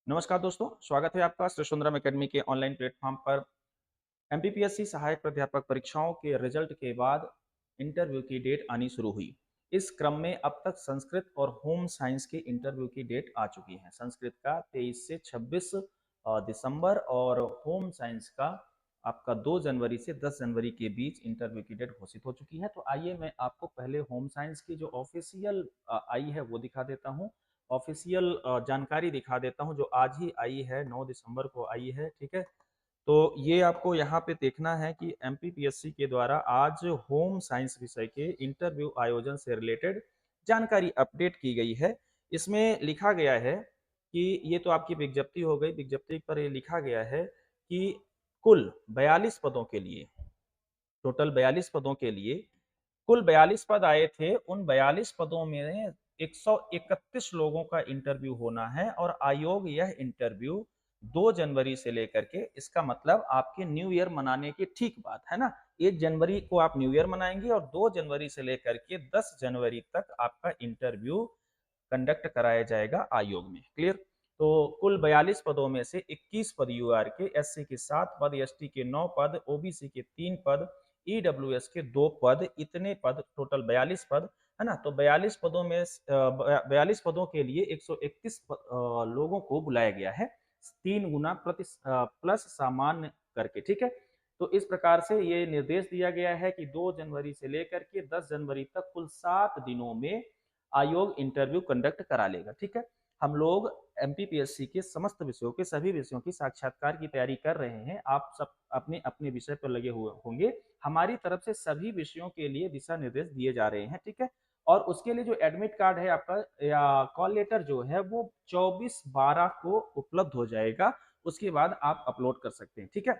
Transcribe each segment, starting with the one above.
नमस्कार दोस्तों, स्वागत है आपका श्री सुंदरम एकेडमी के ऑनलाइन प्लेटफॉर्म पर। एमपीपीएससी सहायक प्राध्यापक परीक्षाओं के रिजल्ट के बाद इंटरव्यू की डेट आनी शुरू हुई। इस क्रम में अब तक संस्कृत और होम साइंस की इंटरव्यू की डेट आ चुकी है। संस्कृत का 23 से 26 दिसंबर और होम साइंस का आपका 2 जनवरी से 10 जनवरी के बीच इंटरव्यू की डेट घोषित हो चुकी है। तो आइए मैं आपको पहले होम साइंस की जो ऑफिशियल आई है वो दिखा देता हूँ। ऑफिशियल जानकारी दिखा देता हूँ जो आज ही आई है, 9 दिसंबर को आई है। ठीक है, तो ये आपको यहाँ पे देखना है कि एमपीपीएससी के द्वारा आज होम साइंस विषय के इंटरव्यू आयोजन से रिलेटेड जानकारी अपडेट की गई है। इसमें लिखा गया है कि ये तो आपकी विज्ञप्ति हो गई। विज्ञप्ति पर ये लिखा गया है कि कुल 42 पदों के लिए, टोटल 42 पदों के लिए कुल 42 पद आए थे। उन 42 पदों में 131 लोगों का इंटरव्यू होना है और आयोग यह इंटरव्यू 2 जनवरी से लेकर के, इसका मतलब आपके न्यू ईयर मनाने की ठीक बात है ना। 1 जनवरी को आप न्यू ईयर मनाएंगे और 2 जनवरी से लेकर के 10 जनवरी तक आपका इंटरव्यू कंडक्ट कराया जाएगा आयोग में। क्लियर। तो कुल 42 पदों में से 21 पद यूआर के, एससी के 7 पद, एसटी के 9 पद, ओबीसी के 3 पद, ईडब्ल्यूएस के 2 पद, इतने पद, टोटल 42 पद है ना। तो 42 पदों में 42 पदों के लिए 131 लोगों को बुलाया गया है, 3 गुना प्रति प्लस सामान्य करके। ठीक है, तो इस प्रकार से ये निर्देश दिया गया है कि 2 जनवरी से लेकर के 10 जनवरी तक कुल 7 दिनों में आयोग इंटरव्यू कंडक्ट करा लेगा। ठीक है, हम लोग एमपीपीएससी के समस्त विषयों के, सभी विषयों की साक्षात्कार की तैयारी कर रहे हैं। आप सब अपने अपने विषय पर लगे हुए होंगे। हमारी तरफ से सभी विषयों के लिए दिशा निर्देश दिए जा रहे हैं। ठीक है, और उसके लिए जो एडमिट कार्ड है आपका या कॉल लेटर जो है वो 24/12 को उपलब्ध हो जाएगा। उसके बाद आप अपलोड कर सकते हैं। ठीक है,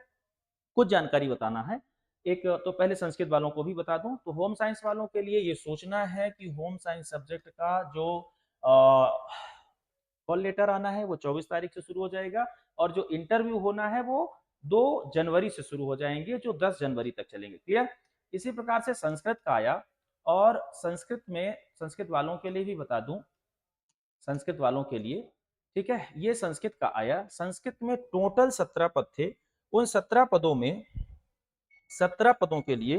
कुछ जानकारी बताना है। एक तो पहले संस्कृत वालों को भी बता दूं, तो होम साइंस वालों के लिए ये सोचना है कि होम साइंस सब्जेक्ट का जो कॉल लेटर आना है वो 24 तारीख से शुरू हो जाएगा और जो इंटरव्यू होना है वो 2 जनवरी से शुरू हो जाएंगे, जो 10 जनवरी तक चलेंगे। क्लियर। इसी प्रकार से संस्कृत का आया, और संस्कृत में संस्कृत वालों के लिए भी बता दूं, संस्कृत वालों के लिए, ठीक है, ये संस्कृत का आया। संस्कृत में टोटल 17 पद थे। उन 17 पदों में 17 पदों के लिए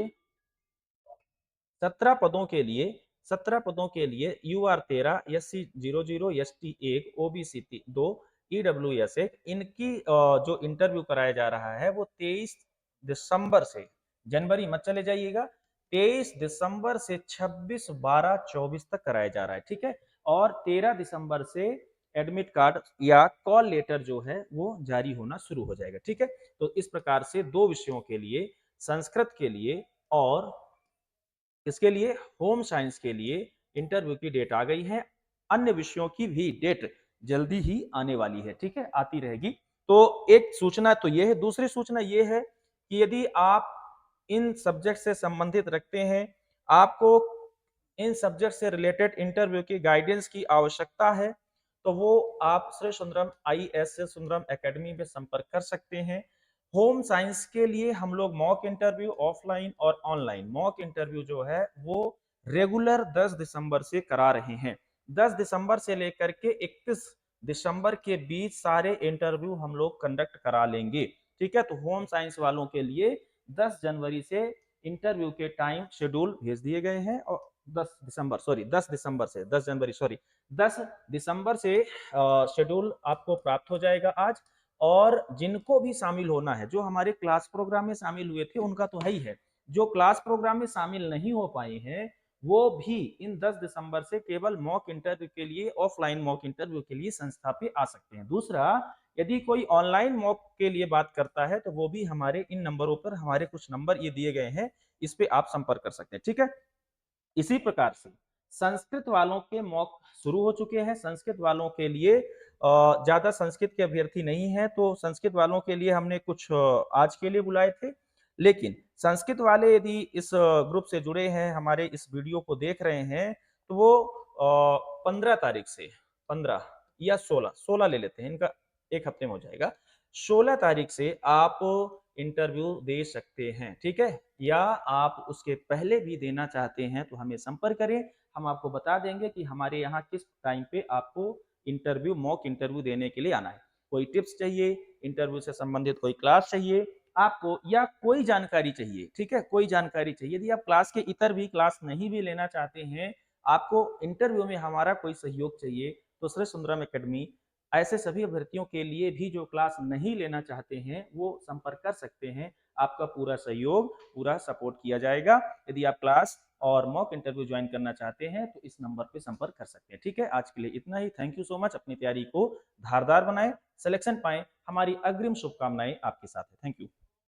17 पदों के लिए 17 पदों के लिए UR 13, SC 00, ST 1, OBC 2, EWS 1, इनकी जो इंटरव्यू कराया जा रहा है वो 23 दिसंबर से, जनवरी मत चले जाइएगा, 23 दिसंबर से 26/12/24 तक कराया जा रहा है। ठीक है, और 13 दिसंबर से एडमिट कार्ड या कॉल लेटर जो है वो जारी होना शुरू हो जाएगा। ठीक है, तो इस प्रकार से 2 विषयों के लिए, संस्कृत के लिए और इसके लिए होम साइंस के लिए इंटरव्यू की डेट आ गई है। अन्य विषयों की भी डेट जल्दी ही आने वाली है। ठीक है, आती रहेगी। तो एक सूचना तो ये है। दूसरी सूचना ये है कि यदि आप इन सब्जेक्ट से संबंधित रखते हैं, आपको इन सब्जेक्ट से रिलेटेड इंटरव्यू की गाइडेंस की आवश्यकता है, तो वो आप श्री सुंदरम IS से सुंदरम एकेडमी में संपर्क कर सकते हैं। होम साइंस के लिए हम लोग मॉक इंटरव्यू ऑफलाइन और ऑनलाइन, मॉक इंटरव्यू जो है वो रेगुलर 10 दिसंबर से करा रहे हैं। 10 दिसंबर से लेकर के 31 दिसंबर के बीच सारे इंटरव्यू हम लोग कंडक्ट करा लेंगे। ठीक है, तो होम साइंस वालों के लिए 10 जनवरी से इंटरव्यू के टाइम शेड्यूल भेज दिए गए हैं। और 10 दिसंबर से 10 जनवरी, सॉरी, 10 दिसंबर से शेड्यूल आपको प्राप्त हो जाएगा आज। और जिनको भी शामिल होना है, जो हमारे क्लास प्रोग्राम में शामिल हुए थे उनका तो है ही है, जो क्लास प्रोग्राम में शामिल नहीं हो पाए हैं वो भी इन 10 दिसंबर से केवल मॉक इंटरव्यू के लिए, ऑफलाइन मॉक इंटरव्यू के लिए संस्था पे आ सकते हैं। दूसरा, यदि कोई ऑनलाइन मॉक के लिए बात करता है तो वो भी हमारे इन नंबरों पर, हमारे कुछ नंबर ये दिए गए हैं, इस पे आप संपर्क कर सकते हैं। ठीक है, इसी प्रकार से संस्कृत वालों के मॉक शुरू हो चुके हैं। संस्कृत वालों के लिए ज्यादा संस्कृत के अभ्यर्थी नहीं है, तो संस्कृत वालों के लिए हमने कुछ आज के लिए बुलाए थे। लेकिन संस्कृत वाले यदि इस ग्रुप से जुड़े हैं, हमारे इस वीडियो को देख रहे हैं, तो वो 15 तारीख से, 15 या 16 ले लेते हैं, इनका एक हफ्ते में हो जाएगा। 16 तारीख से आप इंटरव्यू दे सकते हैं। ठीक है, या आप उसके पहले भी देना चाहते हैं तो हमें संपर्क करें। हम आपको बता देंगे कि हमारे यहाँ किस टाइम पे आपको इंटरव्यू, मॉक इंटरव्यू देने के लिए आना है। कोई टिप्स चाहिए, इंटरव्यू से संबंधित कोई क्लास चाहिए आपको, या कोई जानकारी चाहिए, ठीक है, कोई जानकारी चाहिए, यदि आप क्लास के इतर भी क्लास नहीं भी लेना चाहते हैं, आपको इंटरव्यू में हमारा कोई सहयोग चाहिए, तो श्री सुंदरम एकेडमी ऐसे सभी अभ्यर्थियों के लिए भी जो क्लास नहीं लेना चाहते हैं वो संपर्क कर सकते हैं। आपका पूरा सहयोग, पूरा सपोर्ट किया जाएगा। यदि आप क्लास और मॉक इंटरव्यू ज्वाइन करना चाहते हैं तो इस नंबर पे संपर्क कर सकते हैं। ठीक है, आज के लिए इतना ही। Thank you so much. अपनी तैयारी को धारदार बनाएं, सिलेक्शन पाएं। हमारी अग्रिम शुभकामनाएं आपके साथ है। Thank you.